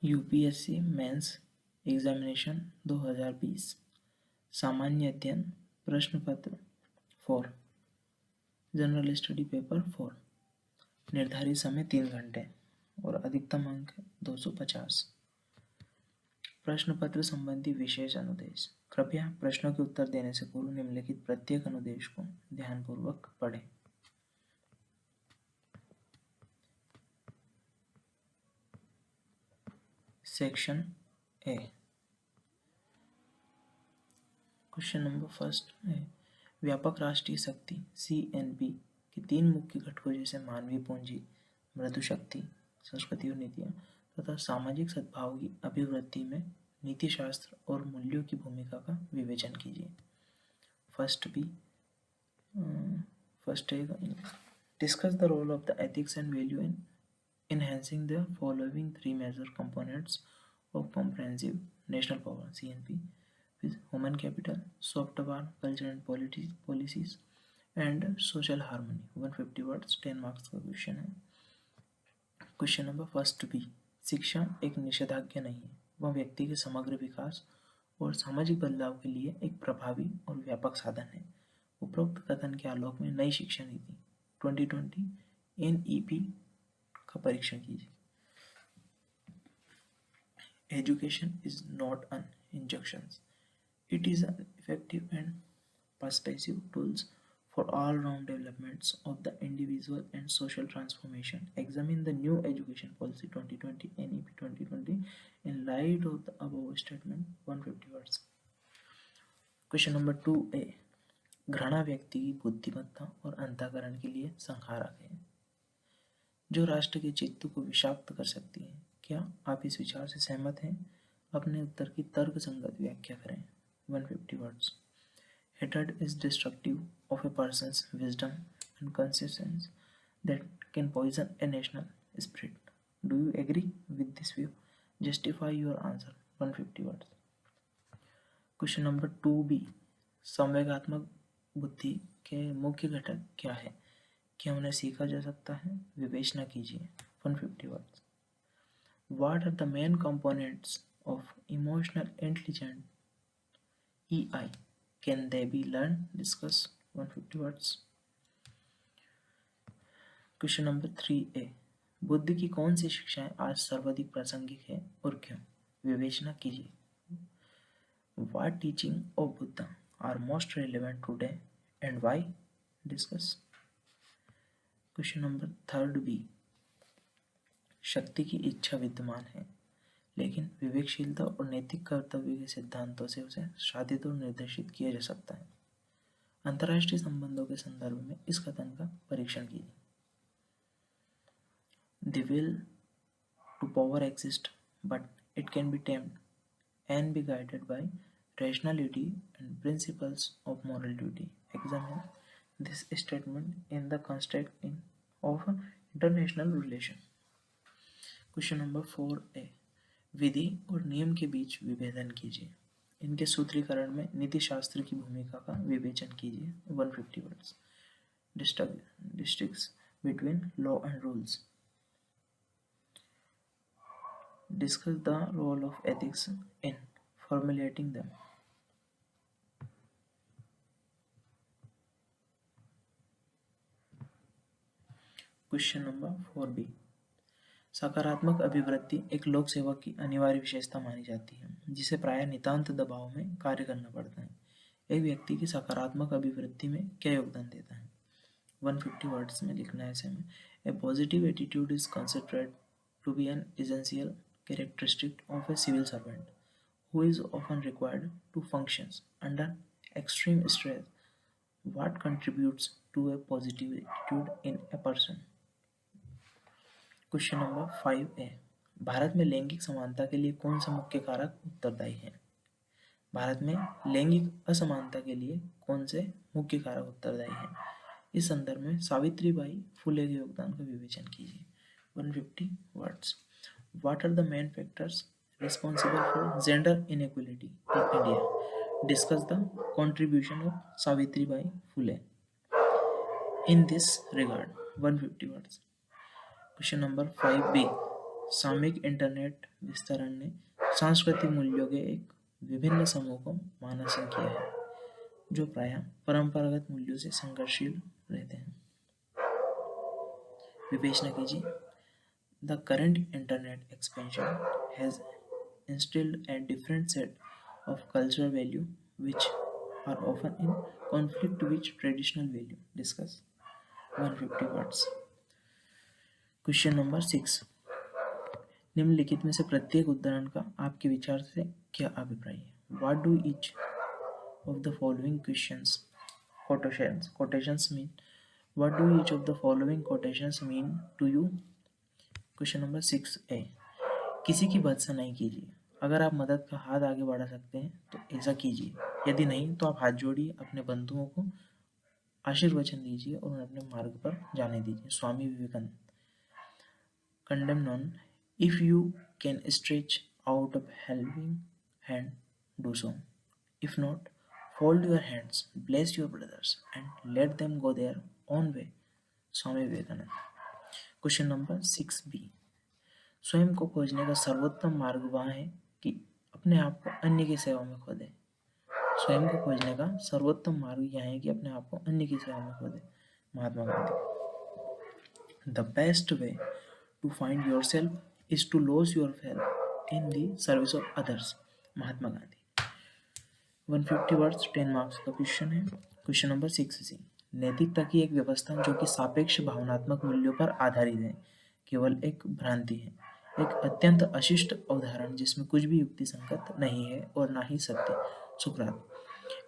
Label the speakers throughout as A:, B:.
A: UPSC mains examination 2020 सामान्य अध्ययन प्रश्न पत्र 4 जनरल स्टडी पेपर 4 निर्धारित समय 3 घंटे और अधिकतम अंक 250। प्रश्न पत्र संबंधी विशेष अनुदेश। कृपया प्रश्नों के उत्तर देने से पूर्व निम्नलिखित प्रत्येक अनुदेश को ध्यानपूर्वक पढ़ें। Section A. Question number first है व्यापक राष्ट्रीय शक्ति CNP के 3 मुख्य घटकों जैसे मानवीय पूंजी, मृदु शक्ति, संस्कृति और नीतियाँ तथा सामाजिक सद्भाव की अभिवृद्धि में नीति शास्त्र और मूल्यों की भूमिका का विवेचन कीजिए। फर्स्ट है discuss the role of the ethics and value in enhancing the following 3 major components of comprehensive national power CNP with human capital, soft power, culture and policies and social harmony। 150 words 10 marks का question है। Question number first B. शिक्षा एक निषेधाज्ञा नहीं है, वह व्यक्ति के समग्र विकास और सामाजिक बदलाव के लिए एक प्रभावी और व्यापक साधन है। उपरोक्त कथन के आलोक में नई शिक्षा नीति 2020 NEP का परीक्षण कीजिए। Education is not an injunction, it is an effective and pervasive tools for all-round developments of the individual and social transformation. Examine the new education policy 2020 NEP 2020 in light of the above statement। 150 words। Question number 2A। घृणा व्यक्ति की बुद्धिमत्ता और अंतःकरण के लिए संहारक है, जो राष्ट्र के चित्त को विषाक्त कर सकती है। क्या आप इस विचार से सहमत हैं? अपने उत्तर की तर्कसंगत व्याख्या करें। 150 words। Hatred is destructive of a person's wisdom and conscience that can poison a national spirit। Do you agree with this view? Justify your answer। 150 words। Question number 2B। संवेगात्मक बुद्धि के मुख्य घटक क्या है? क्या उन्हें सीखा जा सकता है? विवेचना कीजिए। 150 words। What are the main components of emotional intelligence EI? Can they be learned? Discuss। 150 words। Question number 3A। Buddha की कौन सी शिक्षाएं आज सर्वाधिक प्रासंगिक है और क्यों? विवेचना कीजिए। What teaching of Buddha are most relevant today and why? Discuss। Question number 3B। शक्ति की इच्छा विद्यमान है, लेकिन विवेकशीलता और नैतिक कर्तव्य के सिद्धांतों से उसे साधित और निर्देशित किया जा सकता है। अंतर्राष्ट्रीय संबंधों के संदर्भ में इस कथन का परीक्षण कीजिए। The will to power exists, but it can be tamed and be guided by rationality and principles of moral duty। Examine this statement in the context of international relation। Question number 4A। विधि और नियम के बीच विभेदन कीजिए। इनके सूत्रीकरण में नीति शास्त्र की भूमिका का विवेचन कीजिए। 150 words। Distinctions between law and rules। Discuss the role of ethics in formulating them। Question number 4B। सकारात्मक अभिवृद्धि एक लोक सेवा की अनिवार्य विशेषता मानी जाती है, जिसे प्रायः नितांत दबाव में कार्य करना पड़ता है। एक व्यक्ति की सकारात्मक अभिवृद्धि में क्या योगदान देता है? 150 वर्ड्स में लिखना है ऐसे में। A positive attitude is considered to be an essential characteristic of a civil servant who is often required to functions under extreme stress. What contributes to a positive attitude in a person? Question number 5A। Bharat में लैंगिक समानता के लिए कौन सा मुख्य कारक उत्तरदायी है? भारत में लैंगिक असमानता के लिए कौन से मुख्य कारक उत्तरदायी हैं? इस संदर्भ में सावित्रीबाई फुले के योगदान का विवेचन कीजिए। 150 words. What are the main factors responsible for gender inequality in India? Discuss the contribution of Savitribai Phule in this regard. 150 words. Question number 5B। सामयिक इंटरनेट विस्तारण ने सांस्कृतिक मूल्यों के एक विभिन्न समूह को मानसिक किया है जो प्रायः परंपरागत मूल्यों से संघर्षशील रहते हैं। विवेचना कीजिए। The current internet expansion has instilled a different set of cultural value which are often in conflict with traditional value. Discuss 150 words. Question number 6। निम्नलिखित में से प्रत्येक उदाहरण का आपके विचार से क्या अभिप्राय है? What do each of the following quotations mean? What do each of the following quotations mean to you? Question number 6A। किसी की भत्सा नहीं कीजिए। अगर आप मदद का हाथ आगे बढ़ा सकते हैं तो ऐसा कीजिए, यदि नहीं तो आप हाथ जोड़िए, अपने बंधुओं को आशीर्वचन दीजिए और उन्हें अपने मार्ग पर जाने दीजिए। Swami Vivekananda. Condemn none. If you can stretch out a helping hand, do so. If not, fold your hands, bless your brothers and let them go their own way. Swami Vivekananda. Question number 6B। स्वयं को खोजने का सर्वोत्तम मार्ग वह है कि अपने आप को अन्य की सेवा में खो दे। स्वयं को खोजने का सर्वोत्तम मार्ग यह है कि अपने आप को अन्य की सेवा में खो दे। Mahatma Gandhi. The best way to find yourself is to lose yourself in the service of others. Mahatma Gandhi. 150 words 10 marks का क्वेश्चन है। Question number 6C। नैतिकता की एक व्यवस्था जो कि सापेक्ष भावनात्मक मूल्यों पर आधारित है केवल एक भ्रांति है, एक अत्यंत अशिष्ट अवधारणा जिसमें कुछ भी युक्ति संगत नहीं है और ना ही सत्य। सुकरात।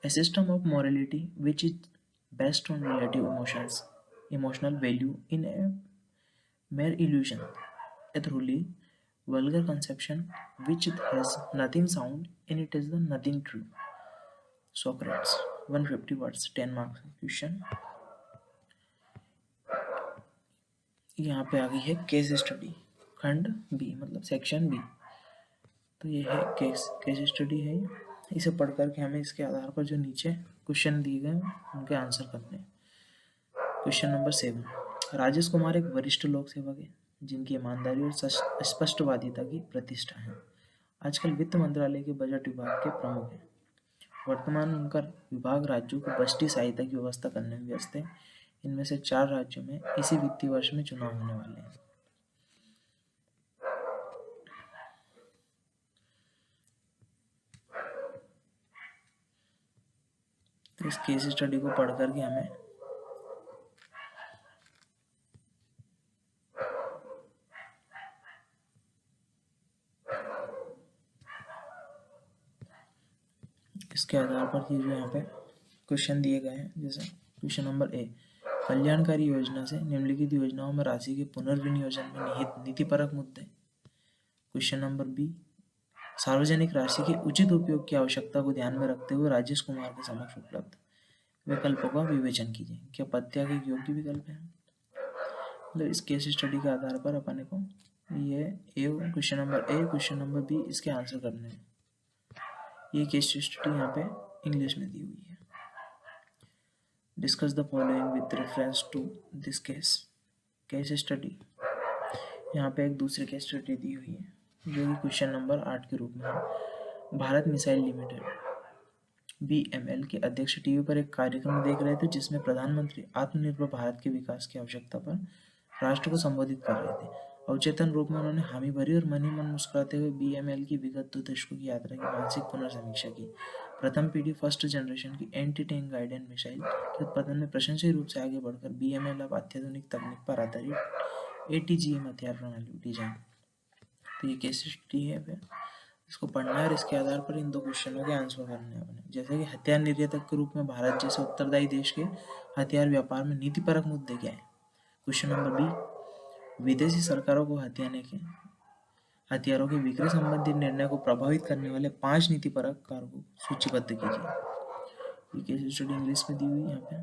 A: A system of morality which is based on relative emotional value in a mere illusion, a truly vulgar conception which has nothing sound and it is the nothing true. Socrates. 150 words 10 marks question. यहाँ पे आ गई है case study, खंड B मतलब section B. तो ये है case study है। इसे पढ़ करके हमें इसके आधार पर जो नीचे क्वेश्चन दिए गए उनके आंसर करने हैं। Question number 7। राजेश कुमार एक वरिष्ठ लोक सेवक है जिनकी ईमानदारी और स्पष्टवादिता की प्रतिष्ठा है। आजकल वित्त मंत्रालय के बजट विभाग के प्रमुख हैं। वर्तमान में उनका विभाग राज्यों को बजटीय सहायता की व्यवस्था करने में व्यस्त है। इनमें से 4 राज्यों में इसी वित्तीय वर्ष में चुनाव होने वाले हैं। तो इस केस स्टडी को पढ़ करके हमें इसके आधार पर ये जो यहाँ पे क्वेश्चन दिए गए हैं, जैसे क्वेश्चन नंबर A। कल्याणकारी योजना से निम्नलिखित योजनाओं में राशि के पुनर्विनियोजन में निहित नीतिपरक मुद्दे। Question number B। सार्वजनिक राशि के उचित उपयोग की आवश्यकता को ध्यान में रखते हुए राजेश कुमार के समक्ष उपलब्ध विकल्पों का विवेचन कीजिए। क्या पदत्याग एक योग्य विकल्प है? मतलब इस केस स्टडी के आधार पर अपन को ये question number A, question number B इसके आंसर करने हैं। ये केस स्टडी यहाँ पे इंग्लिश में दी हुई है। Discuss the following with reference to this case study. यहाँ पे एक दूसरी केस स्टडी दी हुई है जो कि क्वेश्चन नंबर 8 के रूप में है। भारत मिसाइल लिमिटेड BML के अध्यक्ष टीवी पर एक कार्यक्रम देख रहे थे जिसमें प्रधानमंत्री आत्मनिर्भर भारत के विकास की आवश्यकता पर राष्ट्र को संबोधित कर रहे थे। अवचेतन रूप में उन्होंने हामी भरी और मन ही मन मुस्कुराते हुए BML की विगत 2 दशकों की यात्रा की मानसिक पुनर्समीक्षा की। प्रथम पीढ़ी फर्स्ट जनरेशन की एंटी टैंक गाइडेड मिसाइल के उत्पादन में प्रशंसनीय रूप से आगे बढ़कर BML अब अत्याधुनिक तकनीक पर आधारित ATGM हथियार प्रणाली डिजाइन। तो ये केस स्टडी है, इसको पढ़ना है और इसके आधार पर इन 2 क्वेश्चनों के आंसर करने हैं। जैसे कि हथियार निर्यातक के रूप में भारत जैसे उत्तरदायी देश के हथियार व्यापार में नीतिपरक मुद्दे क्या है। Question number B। विदेशी सरकारों को हथियारों के बिक्री संबंधी निर्णय को प्रभावित करने वाले 5 नीतिपरक कारकों को सूचीबद्ध कीजिए। ये केस स्टडी इंग्लिश में दी हुई है। यहाँ पे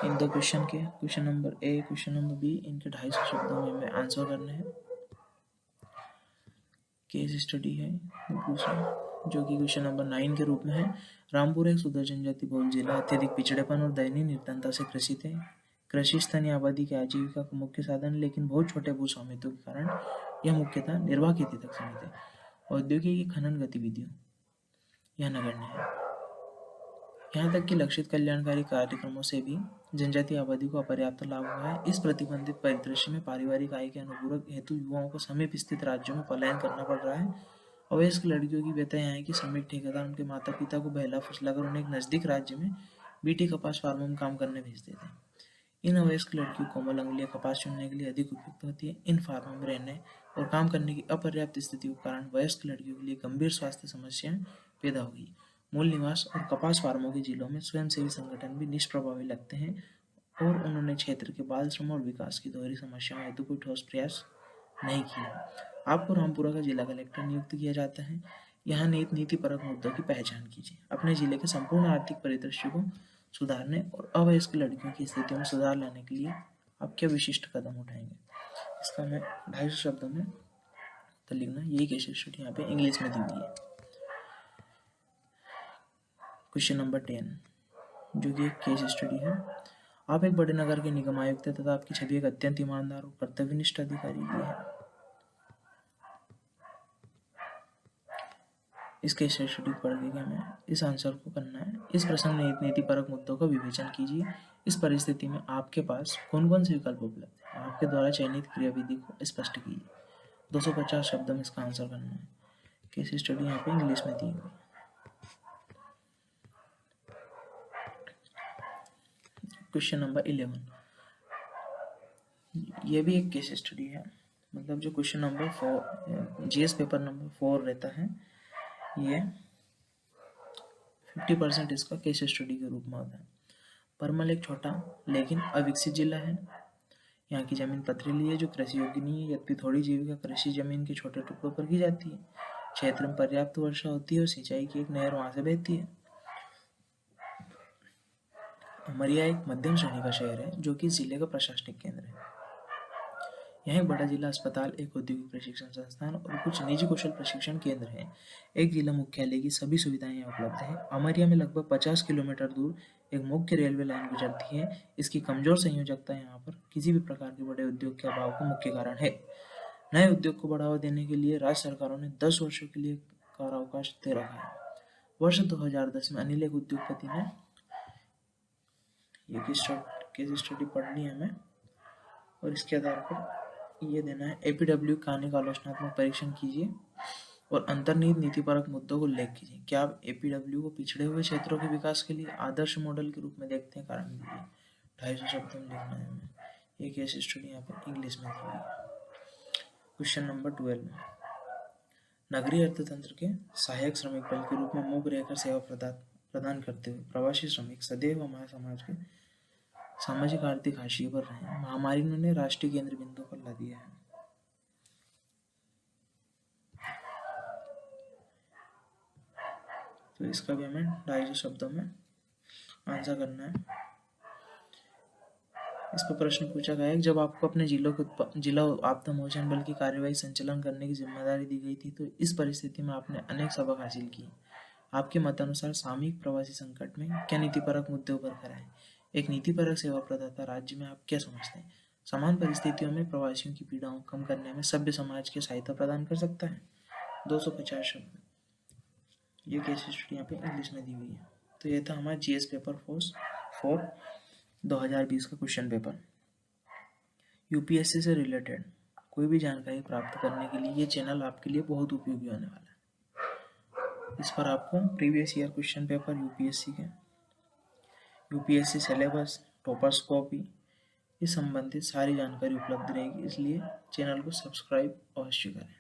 A: इन 2 क्वेश्चन के question number A, question number B इनके 250 शब्दों में हमें आंसर करने हैं। केस स्टडी है दूसरा जो कि क्वेश्चन नंबर 9 के रूप में है। रामपुर एक सुदूर जनजाति बहुल जिला अत्यधिक पिछड़ेपन और दयनीय निर्धनता से ग्रसित है। कृषि स्थानीय आबादी की आजीविका का मुख्य साधन है, लेकिन बहुत छोटे भूस्वामित्व के कारण यह मुख्यतः निर्वाह खेती तक सीमित है। औद्योगिक खनन गतिविधियों यह नगण्य है। यहाँ तक कि लक्षित कल्याणकारी कार्यक्रमों से भी जनजातीय आबादी को अपर्याप्त लाभ हुआ है। इस प्रतिबंधित परिदृश्य में पारिवारिक आय के अनुपूरक हेतु युवाओं को समीप स्थित राज्यों में पलायन करना पड़ रहा है। अवयस्क लड़कियों की व्यथा यह है कि श्रमिक ठेकेदार उनके माता पिता को बहला फुसलाकर उन्हें एक नजदीक राज्य में बीटी कपास फार्मों में काम करने भेज देते हैं। इन अवयस्क लड़कियों कोमल अंगुलियां कपास चुनने के लिए अधिक उपयुक्त होती है। इन फार्मों में रहने और काम करने की अपर्याप्त स्थितियों के कारण वयस्क लड़कियों के लिए गंभीर स्वास्थ्य समस्याएं पैदा हुई। मूल निवास और कपास फार्मों के जिलों में स्वयंसेवी संगठन भी निष्प्रभावी लगते हैं और उन्होंने क्षेत्र के बाल श्रम और विकास की दोहरी समस्याओं हेतु कोई ठोस प्रयास नहीं किया। आपको रामपुरा का जिला कलेक्टर नियुक्त किया जाता है। यहाँ नीतिपरक मुद्दों की पहचान कीजिए। अपने जिले के संपूर्ण आर्थिक परिदृश्य को सुधारने और अवयस्क लड़कियों की स्थिति में सुधार लाने के लिए आप क्या विशिष्ट कदम उठाएंगे? इसका मैं 250 शब्दों में उत्तर लिखना। यही केस स्टडी यहाँ पे इंग्लिश में दी हुई है। क्वेश्चन नंबर 10 जो कि एक केस स्टडी है। आप एक बड़े नगर के निगम आयुक्त हैं तथा आपकी छवि एक अत्यंत ईमानदार और कर्तव्यनिष्ठ अधिकारी की है। इस केस स्टडी पढ़ के हमें इस आंसर को करना है। इस प्रश्न में नीतिपरक मुद्दों का विवेचन कीजिए। इस परिस्थिति में आपके पास कौन कौन से विकल्प उपलब्ध है? आपके द्वारा चयनित क्रियाविधि को स्पष्ट कीजिए। 250 शब्दों में इसका आंसर करना है। केस स्टडी यहाँ पे इंग्लिश में दी हुई। क्वेश्चन नंबर 11 ये भी एक केस स्टडी है। मतलब जो question number 4 GS paper number 4 रहता है, ये 50% इसका केस स्टडी के रूप में होता है। परमल एक छोटा लेकिन अविकसित जिला है। यहाँ की जमीन पथरीली है जो कृषि योग्य नहीं है, यद्यपि थोड़ी जीविका कृषि जमीन के छोटे टुकड़ों पर की जाती है। क्षेत्र में पर्याप्त वर्षा होती है और सिंचाई की एक नहर वहां से बहती है। अमरिया एक मध्यम श्रेणी का शहर है जो कि जिले का प्रशासनिक केंद्र है। यहाँ एक बड़ा जिला अस्पताल, एक औद्योगिक प्रशिक्षण संस्थान और कुछ निजी कौशल प्रशिक्षण केंद्र है। एक जिला मुख्यालय की सभी सुविधाएं यहाँ उपलब्ध है। अमरिया में लगभग 50 किलोमीटर दूर एक मुख्य रेलवे लाइन गुजरती है। इसकी कमजोर संयोजकता यहाँ पर किसी भी प्रकार के बड़े उद्योग के अभाव का मुख्य कारण है। नए उद्योग को बढ़ावा देने के लिए राज्य सरकारों ने 10 वर्षों के लिए कारावकाश दे रखा है। वर्ष 2010 में अनिल एक उद्योगपति ने ये केस स्टडी पढ़नी है हमें और इसके आधार पर ये देना है। एपीडब्ल्यू कहानी का आलोचनात्मक परीक्षण कीजिए और अंतर्निहित नीतिपरक मुद्दों को उल्लेख कीजिए। क्या आप एपीडब्ल्यू को पिछड़े हुए क्षेत्रों के विकास के लिए आदर्श मॉडल के रूप में देखते हैं? कारण दीजिए। 250 शब्दों में लिखना है हमें। ये केस स्टडी यहाँ पर इंग्लिश में दी हुई है। क्वेश्चन नंबर 12 नगरीय अर्थतंत्र के सहायक श्रमिक बल के रूप में मूक रहकर सेवा प्रदान करते हुए प्रवासी श्रमिक सदैव हमारे समाज के सामाजिक आर्थिक हाशिए पर रहे हैं। महामारी ने उन्हें राष्ट्रीय केंद्र बिंदु पर ला दिया है। तो इसका भी हमें 250 शब्दों में आंसर करना है। इस पर प्रश्न पूछा गया है जब आपको अपने जिला आपदा मोचन बल की कार्यवाही संचालन करने की जिम्मेदारी दी गई थी तो इस परिस्थिति में आपने अनेक सबक हासिल किए। आपके मतानुसार सामयिक प्रवासी संकट में क्या नीतिपरक मुद्दे उभर कर आए? एक नीतिपरक सेवा प्रदाता राज्य में आप क्या समझते हैं? समान परिस्थितियों में प्रवासियों की पीड़ाओं कम करने में सभ्य समाज की सहायता प्रदान कर सकता है। 250 शब्द। ये केस स्टडी यहाँ पे इंग्लिश में दी हुई है। तो ये था हमारा जीएस पेपर 4 2020 का क्वेश्चन पेपर। यूपीएससी से रिलेटेड कोई भी जानकारी प्राप्त करने के लिए ये चैनल आपके लिए बहुत उपयोगी होने वाला है। इस पर आपको previous year question paper UPSC syllabus, toppers copy इस संबंधित सारी जानकारी उपलब्ध रहेगी। इसलिए चैनल को सब्सक्राइब अवश्य करें।